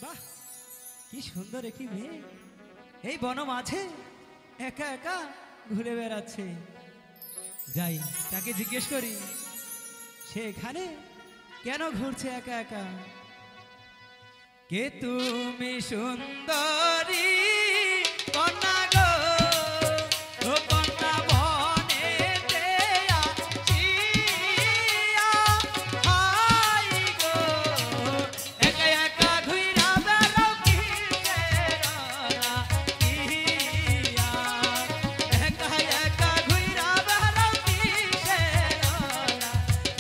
বাহ, কি সুন্দর একটি মেয়ে এই বন মাঝে একা একা ঘুরে বেড়াচ্ছে। যাই তাকে জিজ্ঞেস করি সে এখানে কেন ঘুরছে একা একা। কে তুমি সুন্দরী কন্যা গো, ও কন্যা বনেতে আসিয়া, হাই গো একা একা ঘুইরা বেড়াও কিসের লাগিয়া, একা একা ঘুইরা বেড়াও কিসের লাগিয়া।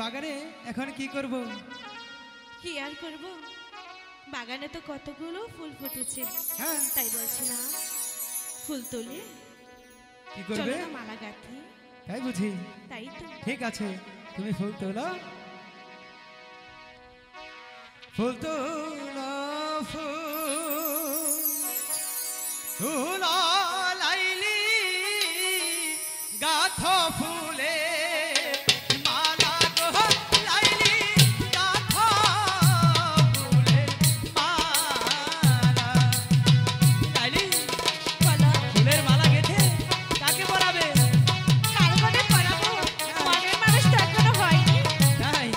বাগানে এখন কি করব? কি আর করব, বাগানে তো কতগুলো ফুল ফুটেছে, হ্যাঁ তাই বলছিলাম ফুল তুলে কি চলো করবে? না মালা গাঁথি। তাই বুঝি? তাই তো। ঠিক আছে, তুমি ফুল তোলো, ফুল তোলো, ফুল লাইলি গাথ ফুলে মালা গো লাইলি গাথ ফুলে মালা। লাইলি বলো ফুলের মালা গেথে কাকে পরাবে? কার মনে পড়াবো, মনের মানুষ তো এখনো হয়নি। তাই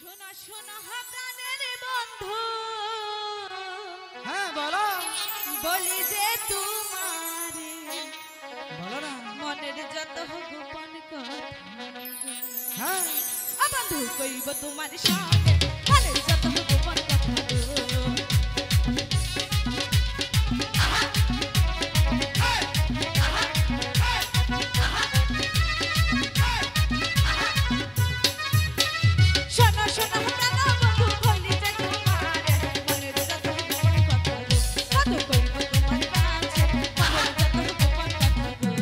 শোনা শোনা প্রাণের বন্ধু, হ্যাঁ বলো বলি যে তোমারে বলো না। মনের যত গোপন কথা, হ্যাঁ বন্ধু কইব তোমার সঙ্গে মনের যত গোপন কথা গো। শোনো শোনো প্রাণ বন্ধু, বলি যে তোমারে মনের যত গোপন কথা গো। বন্ধু কইব তোমার কাছে মনের যত গোপন কথা গো।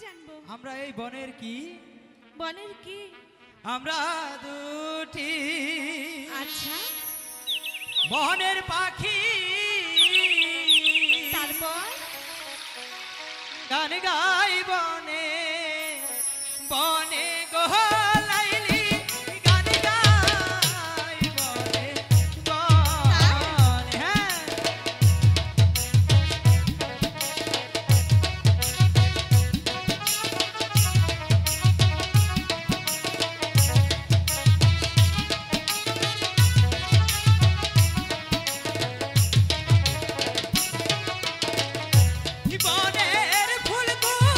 জানবো? আমরা এই বনের কি? বনের কি? আমরা দুটি আচ্ছা, বনের পাখি। তারপর গান গাই বনে বনে গো লাইলি, গান গাই বনে বনে। হ্যাঁ, বনের ফুলগুলো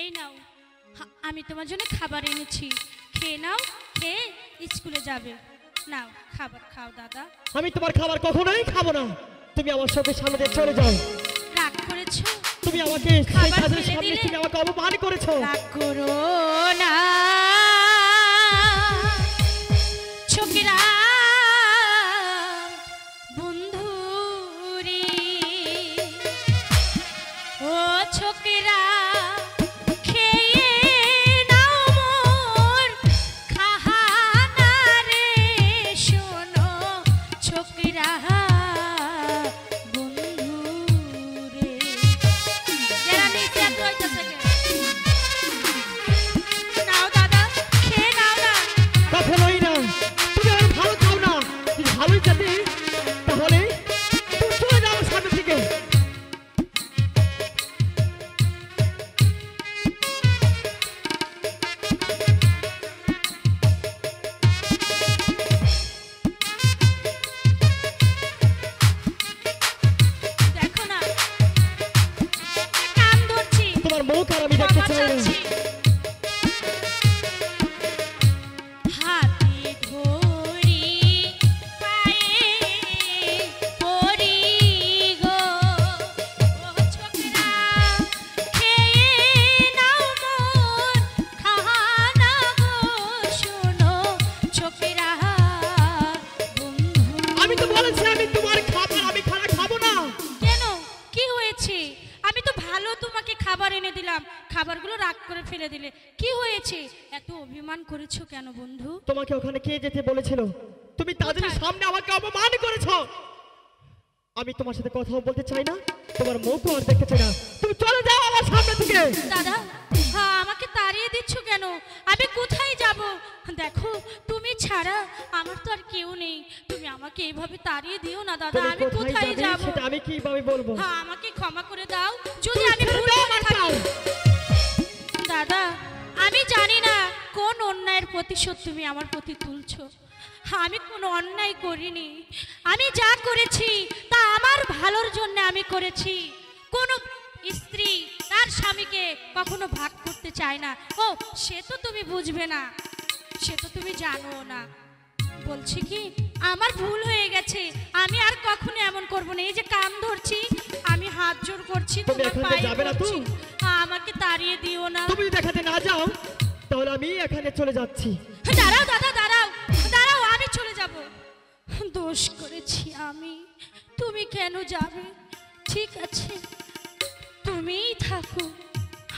এই নাও, আমি তোমার জন্য খাবার এনেছি, খেয়ে নাও, খেয়ে স্কুলে যাবে। নাও খাবার খাও দাদা। আমি তোমার খাবার কখনোই খাবো না। তুমি আমার সাথে সামনে দিয়ে চলে যাও। রাগ করেছো? তুমি আমাকে সেই খাবার ছাদের ফেলে সামনে দিলে? তুমি আমাকে অপমান করেছো। রাগ করো না ছোকরা বন্ধু রে, ও ছোকরা খেয়ে নাও মোর খাহানা রে, শোনো ছোকরা বন্ধু রে। যারা নিচে এত হইতাছে কেন? নাও দাদা, খেয়ে নাও না। কখনোই না। তুমি আমার ভালো খাও না। যদি ভালোই খেতে তাহলে তুমি চলে যাও আমার সামনে থেকে। দেখো না, কান ধরছি, তোমার মুখ আর আমি দেখতে ক্ষমা চাই না। চাচ্ছি। হাতে ধরি পায়ে পড়ি গো, ও ছোকরা খেয়ে নাও মোর খাহানা গো, শোনো ছোকরা বন্ধু। আমি তো বলেছি আমি তোমার খাবার আমি খানা খাবো না। কেন, কি হয়েছে? আমি তো ভালো তোমাকে খাবার এনে দিলাম, খাবারগুলো রাগ করে ফেলে দিলে, কি হয়েছে? এত অভিমান করেছো কেন বন্ধু? তোমাকে ওখানে কে যেতে বলেছিল? তুমি তাদের কোথায়? সামনে আমাকে অপমান করেছো। আমি তোমার সাথে কথাও বলতে চাই না, তোমার মুখও আর দেখতে চাই না। তুমি চলে যাও আমার সামনে থেকে। দাদা, হ্যাঁ, আমাকে তাড়িয়ে দিচ্ছ কেন? আমি কোথায় যাব? দেখো, তুমি ছাড়া আমার তো আর কেউ নেই, তুমি আমাকে এইভাবে তাড়িয়ে দিও না দাদা। তুমি আমি কোথায় কোথায় যাবে যাব? সেটা আমি কিভাবে বলবো? হ্যাঁ, আমাকে ক্ষমা করে দাও যদি আমি ছেড়ে ভুল দাও করে আমার থাকি। কাউ। দাদা, আমি জানি না কোন অন্যায়ের প্রতিশোধ তুমি আমার প্রতি তুলছো। আমি কোনো অন্যায় করিনি, আমি যা করেছি তা আমার ভালোর জন্য আমি করেছি। কোনো স্ত্রী তার স্বামীকে কখনো ভাগ করতে চায় না। ও, সে তো তুমি বুঝবে না, সে তো তুমি জানো না। বলছি কি, আমার ভুল হয়ে গেছে, আমি আর কখনো এমন করব না। এই যে কান ধরছি, আমি হাত জোর করছি, তুমি তোমার এখান থেকে পায়ে যাবে না তো? পড়ছি, আমাকে তাড়িয়ে দিও না। তুমি যদি দেখাতে না যাও তাহলে আমি এখানে চলে যাচ্ছি। দাঁড়াও দাদা, দাঁড়াও দাঁড়াও, আমি চলে যাব। দোষ করেছি আমি, তুমি কেন যাবে? ঠিক আছে, তুমিই থাকো,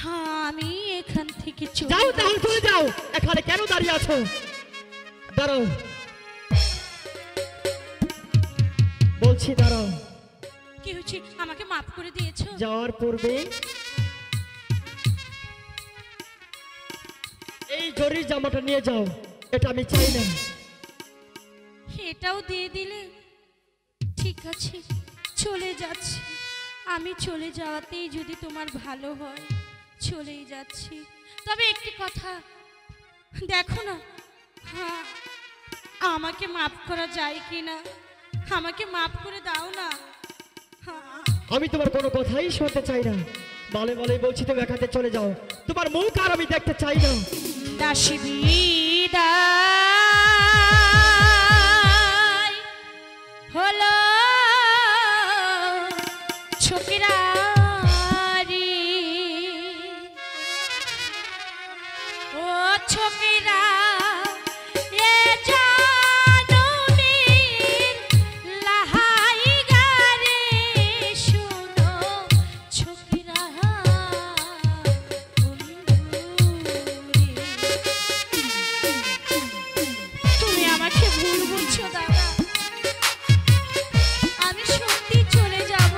হ্যাঁ, আমি এখান থেকে চলে যাও তাহলে যাচ্ছি। চলে যাও। এখানে কেন দাঁড়িয়ে আছো? দাঁড়াও, বলছি দাঁড়াও। কি হয়েছে? আমাকে মাফ করে দিয়েছো? যাওয়ার পূর্বে এই জরির জামাটা নিয়ে যাও, এটা আমি চাই না। এটাও দিয়ে দিলে? ঠিক আছে, চলে যাচ্ছি। আমি চলে যাওয়াতেই যদি তোমার ভালো হয়, চলেই যাচ্ছি। তবে একটি কথা, দেখো না, হ্যাঁ, আমাকে মাফ করা যায় কি না? আমাকে মাফ করে দাও না। হ্যাঁ, আমি তোমার কোনো কথাই শুনতে চাই না। বলে বলে বলছি তুমি এখানে চলে যাও। তোমার মুখ আর আমি দেখতে চাই না। দাসী বিদায় হলো ছোকরা রে, ও ছোকরা এ জনমের লাহাই গারে, শোনো ছোকরা তুমি আমাকে ভুল বুঝছো দাদা, আমি সত্যি চলে যাব।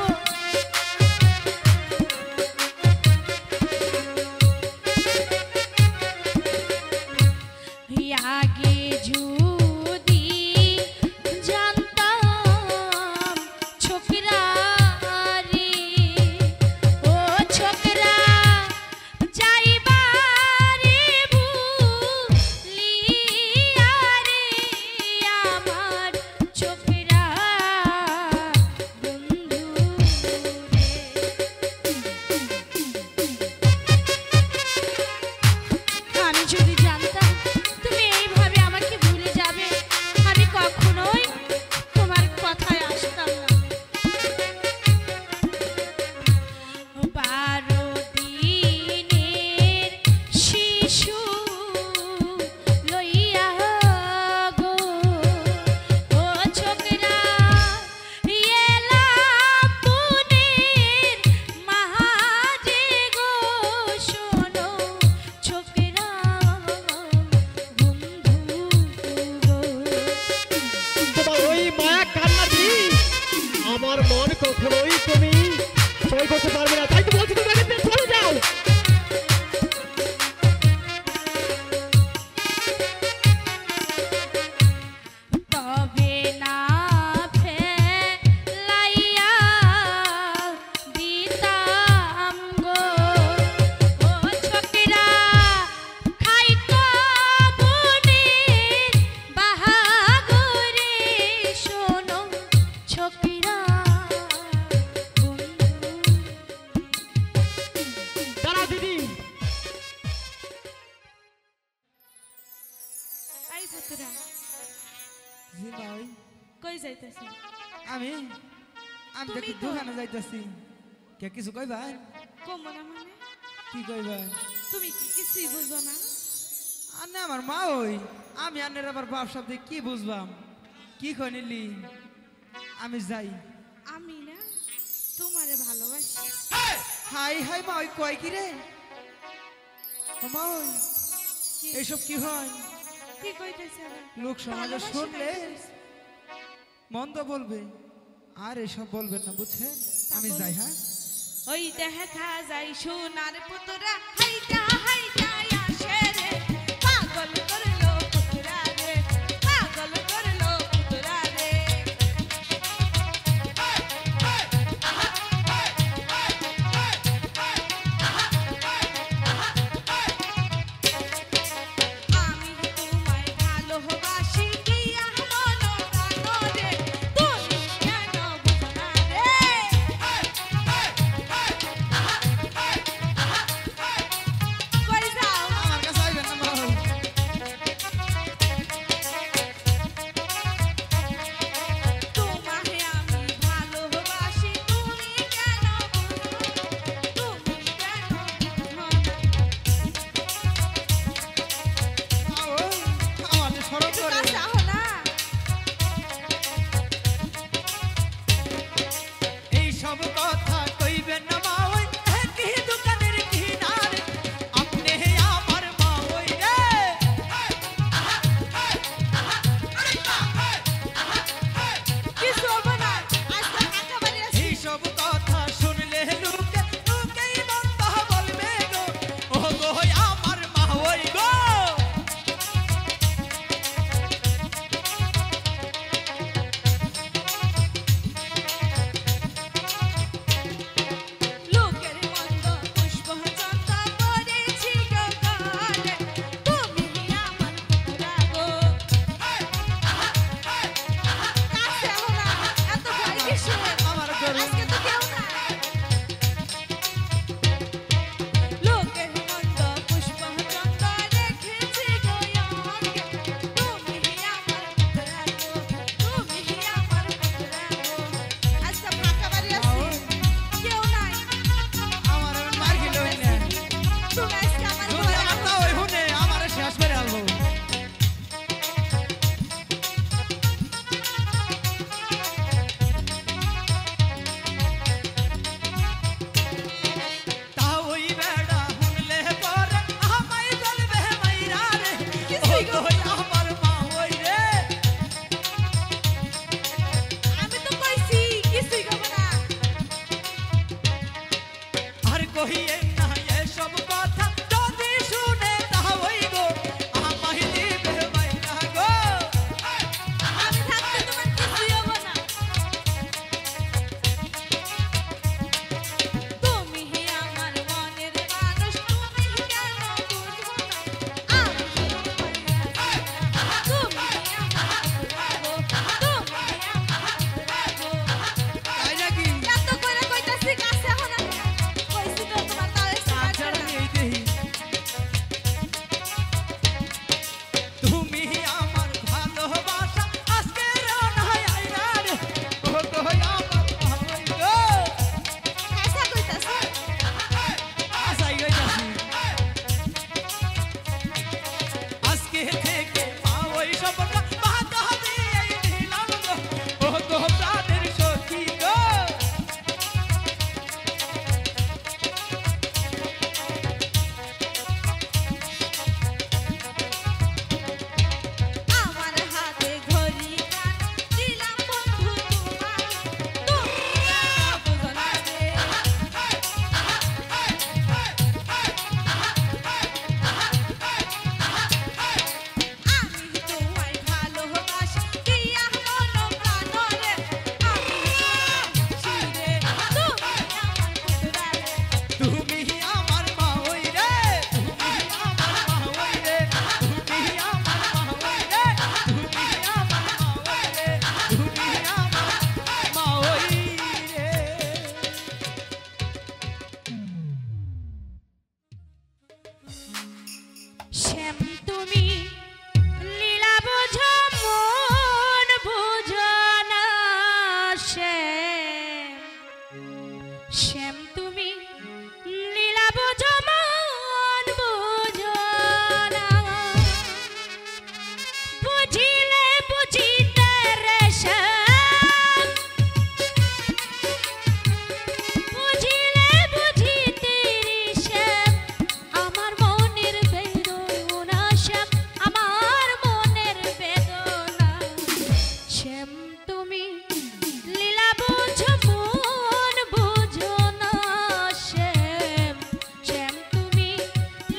আমি কখনোই তুমি সই করতে পারবে না, তাই তো বলছি তুমি বাড়িতে চলে যাও। তবে না ফেলাইয়া দিতাম গো ও ছোকরা খাইতো বুনির বাহাগুরে শোনো ছোকরা বন্ধু। দাঁড়া দিদি, আই পুতরা জি ভাই কই যাইতেছ? আমি আমি তুমি দেখি তো- দোকানে যাইতাছি। কে কিছু কইবা? কমো না মানে কি কইবা? তুমি কি কিছুই বুঝো না? আর না আমার মা ওই আমি আনের আবার বাপ শব্দে কি বুঝবাম? কি কই নিলি? আমি যাই। আমি না তোমারে ভালোবাসি। হাই হাই মা ওই কয় কি রে? ও মা ওই কি এইসব কি হয়? কি কইতেছে আবার? লোক সমাজে ভালোবাসি শুনলে কইতেছে। মন্দ বলবে, আর এসব বলবেন না, বুঝছেন? আমি যাই। হ্যাঁ ওই দেখা যায় সোনার পুতরা হাইটা হাইটা আসে রে, পাগল করলো পুতরা রে, পাগল করলো পুতরা রে। আমি তোমায় ভালোবাসি দিয়া মন প্রাণ রে, তুমি কেন বুঝো না রে? কই যাও? আমার কাছে আইবেন না মা ওই। তোমায় আমি ভালোবাসি, তুমি কেন বুঝো না? তুমি কেন বুঝো না? মা ওই, আমাদের সরব একটু করে। কাছে আহো না। এইসব কথা কইবেন না মা ওই, একই দোকানের কিনারে আপনি আমার মা ওই রে। কিছু হবে না, আজকে একেবারে আছি। এইসব কথা শুনলে লোকে লোকেই মন্দ বলবে গো, ও গো আমার মা ওই গো। লোকের মন্দ পুষ্প চন্দ পড়েছি গো গানে, তুমি আমার পুতরা গো। কাছে আহো না, এত ভয় কিসের? আমার গরু আজকে তো কেউ নাই। লোকের মন্দ পুষ্প চন্দ রেখেছি গো অঙ্গে, তুমি আমার পুতরা গো, তুমি আমার পুতরা গো। আজকে ফাঁকা বাড়ি আছি, কেউ নাই। আমার মার গিলো না, তুমি আজকে আমার যদি ঘরে আমার আহো। তা ওই হুনে আমার শেষ করে আলবো। তা ওই বেড়া হুনলে পরে আমায় বলবে মাইরা রে, ও গো আমার মা ওই রে। আমি তো কইছি কিছুই হবে না। আর কহিয়ে না এসব কথা, যদি শুনে তা ওই গো আমায় দিবে মাইরা গো। আমি থাকতে তোমার কিছুই হবে না। তুমি আমার মনের মানুষ, তুমি কেন বুঝো না? আমি তুমি আমার রাগো, তুমি আমার রাগো। তাই নাকি? এত করে কইতাছি কাছে আহো না। কইছি তো তোমার শ্যাম তুমি লীলা বোঝো মন বোঝো না, বুঝিলে বুঝিতে রে শ্যাম, বুঝিলে বুঝিতে রে শ্যাম, আমার মনের বেদনা শ্যাম, আমার মনের বেদনা। শ্যাম তুমি লীলা বোঝো মন বোঝো না শ্যাম, শ্যাম তুমি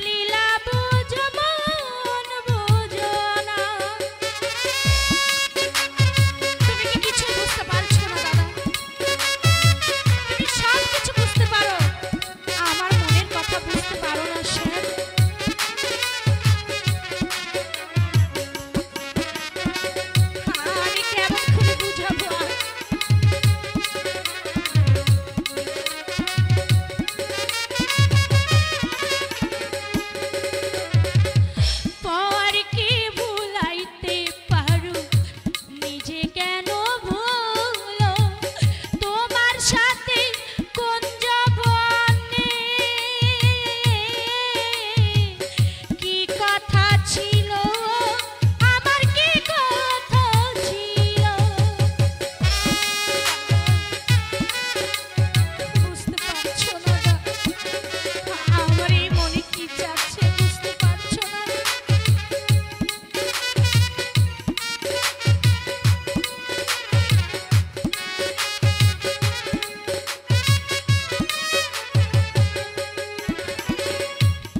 লীলা বোঝো মন বোঝো না। তুমি কি কিছু বুঝতে পারছো না দাদা? তুমি সব কিছু বুঝতে পারো, আমার মনের কথা বুঝতে পারো না শ্যাম। আমি কেমন করে বুঝাবো আর? পরকে ভুলাইতে পারো, নিজে কেন ভুলো? তোমার সাথে কোন জবনে কি কথা ছিল, আমার কি কথা ছিল? বুঝতে পারছো না না? আমার এই মনে কি যাচ্ছে বুঝতে পারছো না?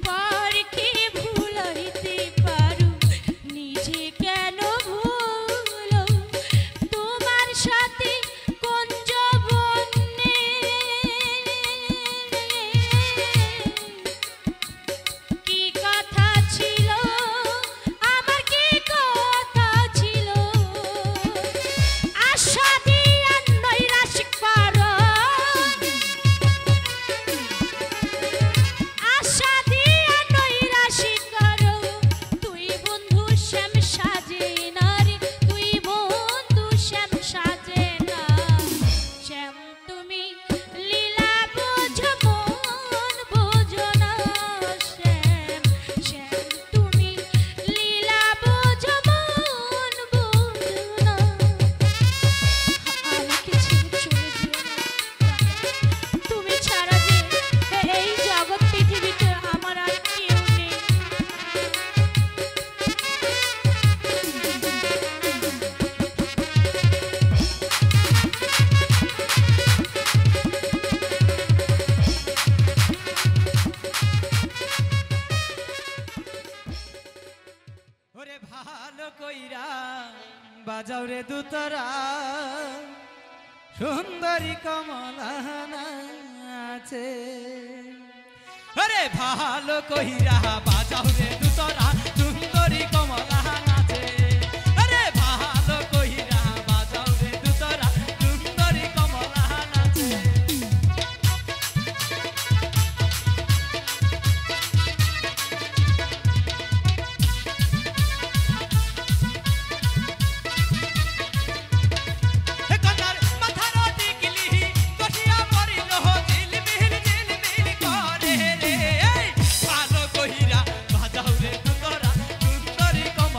পরকে ভুলাইতে পারো, নিজে কেন ভুলো? তোমার সাথে কোন জবনে কি কথা ছিল, আমার কি কথা ছিল? আশা দিয়া নৈরাশ করো, আশা দিয়া নৈরাশ করো, তুই বন্ধু শ্যাম সাজে না রে, তুই বন্ধু শ্যাম সাজে না। শ্যাম তুমি লীলা বোঝো মন বোঝো না শ্যাম, শ্যাম তুমি লীলা বোঝো মন বোঝো না। আমাকে ছেড়ে চলে যেও না দাদা। তুমি ছাড়া যে এই জগৎ পৃথিবীতে আমার আর কেউ নেই। ওরে ভালো কইরা বাজাও রে দুতরা, সুন্দরী কমলা আছে। ওরে ভালো কইরা বাজাও রে দুতরা, সুন্দরী কমলা আছে। ওরে ভালো কইরা বাজাও রে দুতরা, সুন্দরী কমলা আছে। কন্যার মাথার টিকলি কষিয়া পড়িল, ঝিলমিল ঝিলমিল করে রে। ভালো কইরা বাজাও রে দুতরা, সুন্দরী কমলা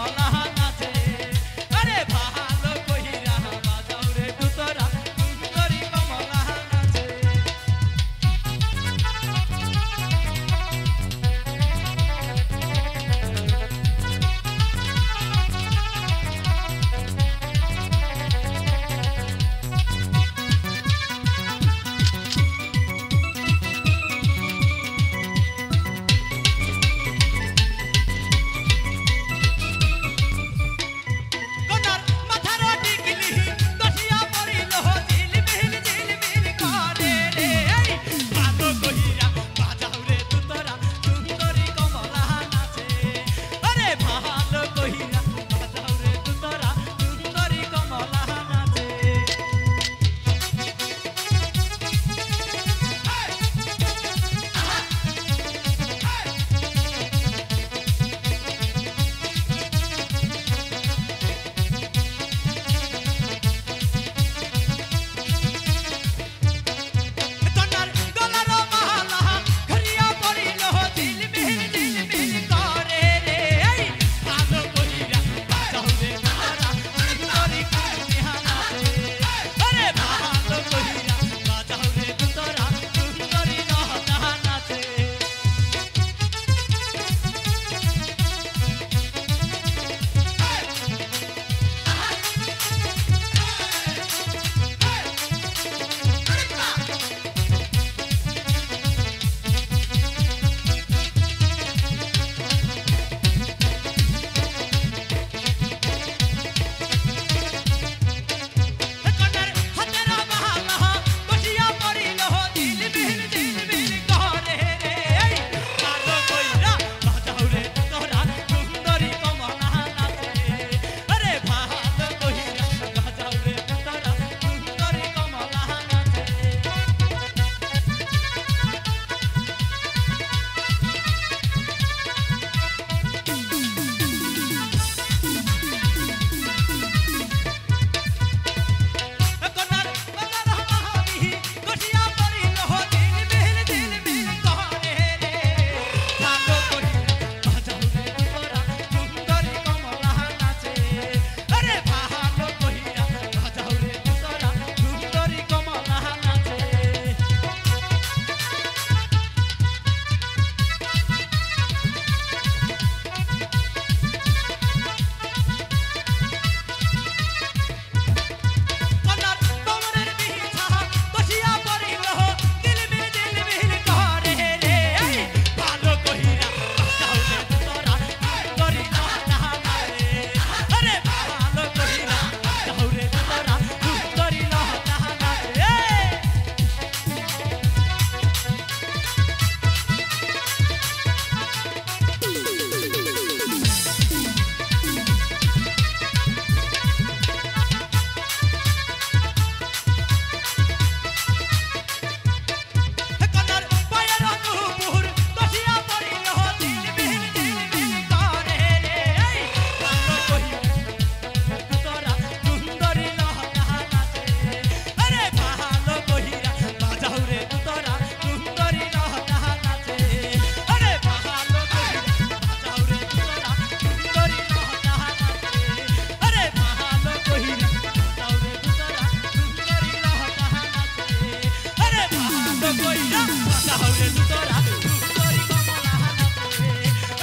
উরে দুতরা সুন্দরী কমলা নাচে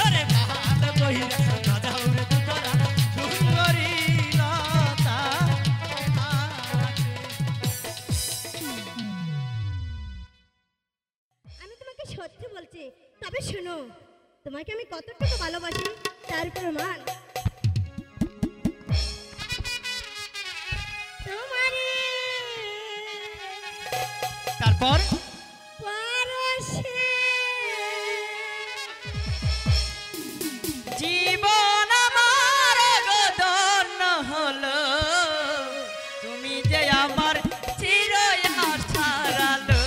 আরে ভালো কইরা রাজা উরে দুতরা সুন্দরী লতা আমি তোমাকে সত্যি বলছি, তবে শোনো, তোমাকে আমি কতটুকু ভালোবাসি তার প্রমাণ তোমারে তারপর পরশে জীবন আমার গদন হলো তুমি যে আমার চির আশার আলো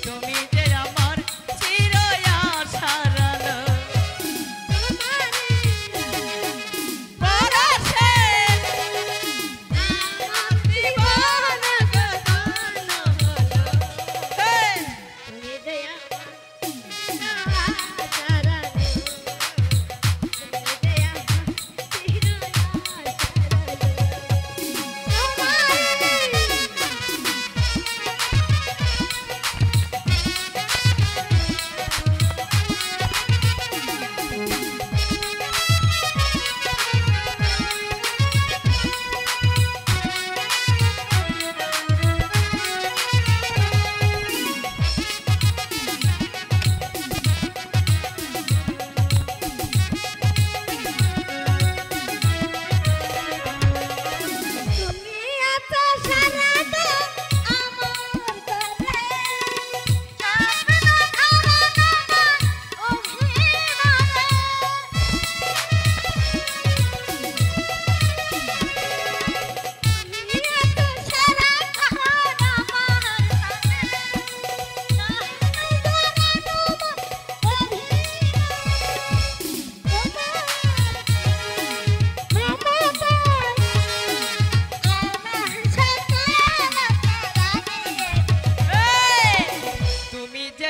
তুমি যে আমার চির আশার আলো পরশে আমার জীবন গগন হলো হে তুমি যে আমার আশারালো, তুমি যে আমার চির তুমি এত সারাটা আমার করে চাঁদ না ধারণা অভিমানে তুমি এত সারাটা আমার করে চাঁদ না ধারণা তুমি যে